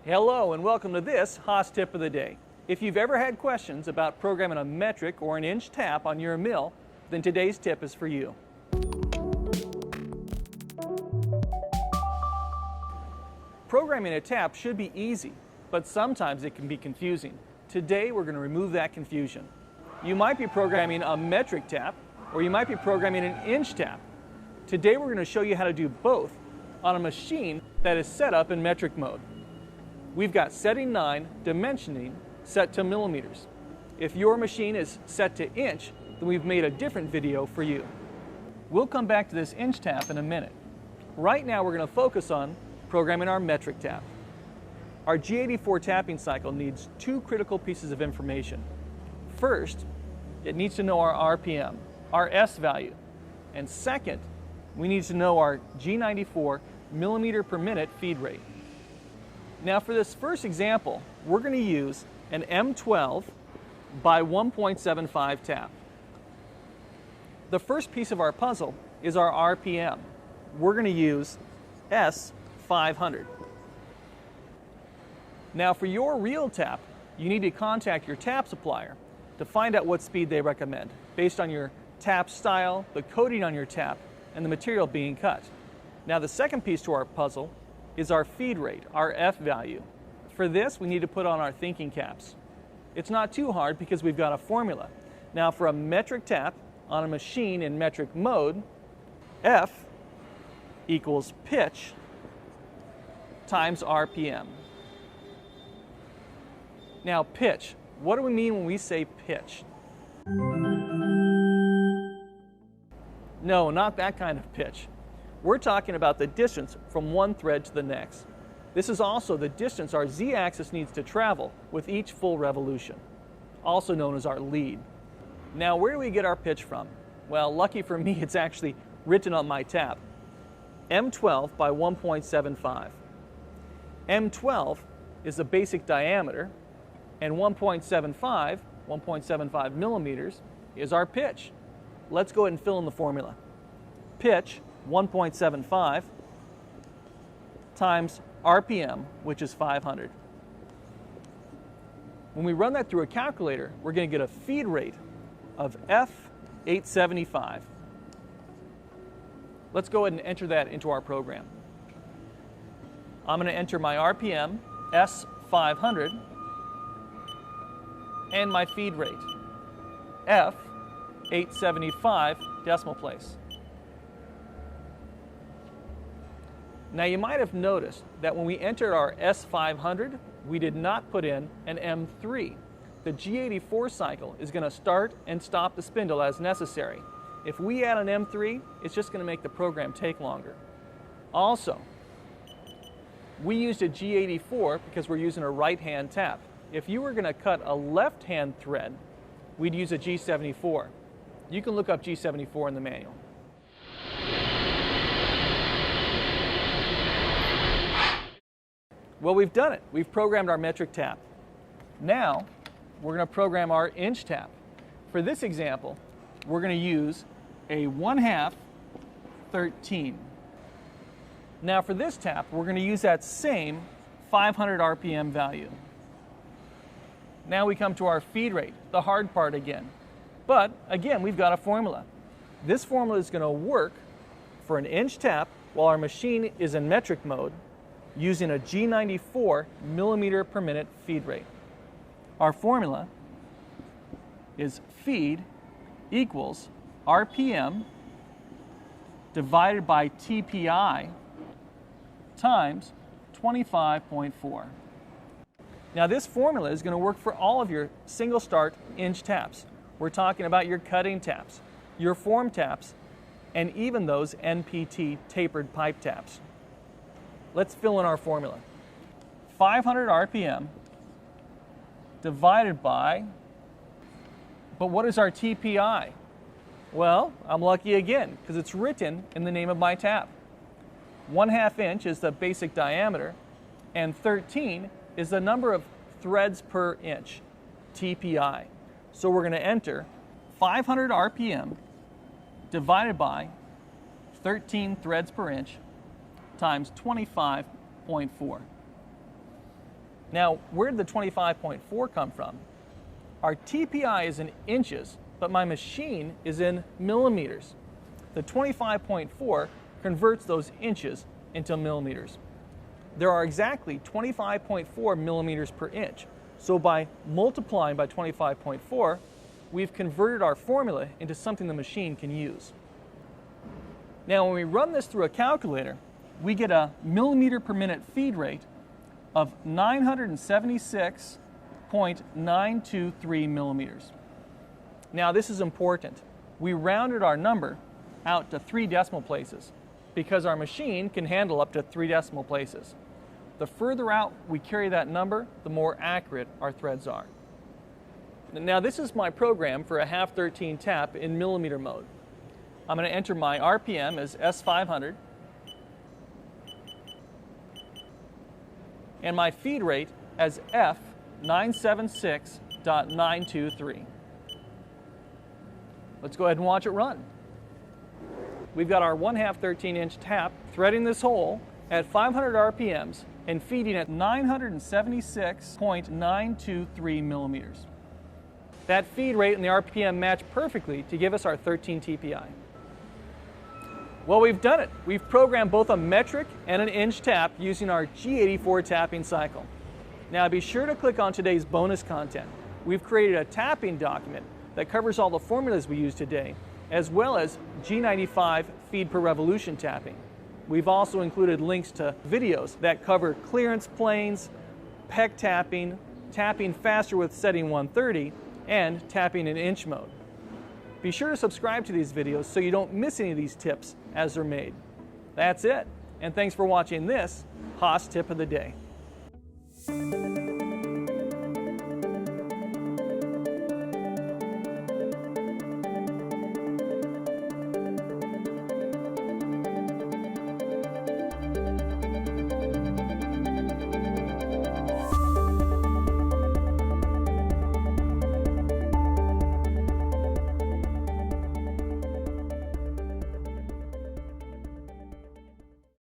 Hello and welcome to this Haas Tip of the Day. If you've ever had questions about programming a metric or an inch tap on your mill, then today's tip is for you. Programming a tap should be easy, but sometimes it can be confusing. Today we're going to remove that confusion. You might be programming a metric tap, or you might be programming an inch tap. Today we're going to show you how to do both on a machine that is set up in metric mode. We've got setting 9, dimensioning, set to millimeters. If your machine is set to inch, then we've made a different video for you. We'll come back to this inch tap in a minute. Right now we're going to focus on programming our metric tap. Our G84 tapping cycle needs two critical pieces of information. First, it needs to know our RPM, our S value. And second, we need to know our G94 millimeter per minute feed rate. Now for this first example, we're going to use an M12 by 1.75 tap. The first piece of our puzzle is our RPM. We're going to use S500. Now for your real tap, you need to contact your tap supplier to find out what speed they recommend based on your tap style, the coating on your tap, and the material being cut. Now the second piece to our puzzle is our feed rate, our F value. For this, we need to put on our thinking caps. It's not too hard because we've got a formula. Now for a metric tap on a machine in metric mode, F equals pitch times RPM. Now pitch, what do we mean when we say pitch? No, not that kind of pitch. We're talking about the distance from one thread to the next. This is also the distance our Z-axis needs to travel with each full revolution, also known as our lead. Now, where do we get our pitch from? Well, lucky for me, it's actually written on my tap. M12 by 1.75. M12 is the basic diameter, and 1.75 millimeters is our pitch. Let's go ahead and fill in the formula. Pitch 1.75 times RPM, which is 500. When we run that through a calculator, we're going to get a feed rate of F875. Let's go ahead and enter that into our program. I'm going to enter my RPM, S500, and my feed rate, F875 decimal place. Now you might have noticed that when we entered our S500, we did not put in an M3. The G84 cycle is going to start and stop the spindle as necessary. If we add an M3, it's just going to make the program take longer. Also, we used a G84 because we're using a right-hand tap. If you were going to cut a left-hand thread, we'd use a G74. You can look up G74 in the manual. Well, we've done it. We've programmed our metric tap. Now, we're going to program our inch tap. For this example, we're going to use a 1/2 13. Now for this tap, we're going to use that same 500 RPM value. Now we come to our feed rate, the hard part again. But again, we've got a formula. This formula is going to work for an inch tap while our machine is in metric mode, using a G94 millimeter per minute feed rate. Our formula is feed equals RPM divided by TPI times 25.4. Now this formula is going to work for all of your single start inch taps. We're talking about your cutting taps, your form taps, and even those NPT tapered pipe taps. Let's fill in our formula. 500 RPM divided by, but what is our TPI? Well, I'm lucky again because it's written in the name of my tap. 1/2 inch is the basic diameter, and 13 is the number of threads per inch, TPI. So we're going to enter 500 RPM divided by 13 threads per inch times 25.4. Now, where did the 25.4 come from? Our TPI is in inches, but my machine is in millimeters. The 25.4 converts those inches into millimeters. There are exactly 25.4 millimeters per inch. So by multiplying by 25.4, we've converted our formula into something the machine can use. Now, when we run this through a calculator, we get a millimeter per minute feed rate of 976.923 millimeters. Now, this is important. We rounded our number out to 3 decimal places because our machine can handle up to 3 decimal places. The further out we carry that number, the more accurate our threads are. Now, this is my program for a half 13 tap in millimeter mode. I'm going to enter my RPM as S500 and my feed rate as F976.923. Let's go ahead and watch it run. We've got our 1/2 13-inch tap threading this hole at 500 RPMs and feeding at 976.923 millimeters. That feed rate and the RPM match perfectly to give us our 13 TPI. Well, we've done it. We've programmed both a metric and an inch tap using our G84 tapping cycle. Now, be sure to click on today's bonus content. We've created a tapping document that covers all the formulas we use today, as well as G95 feed per revolution tapping. We've also included links to videos that cover clearance planes, pec tapping, tapping faster with setting 130, and tapping in inch mode. Be sure to subscribe to these videos so you don't miss any of these tips as they're made. That's it, and thanks for watching this Haas Tip of the Day.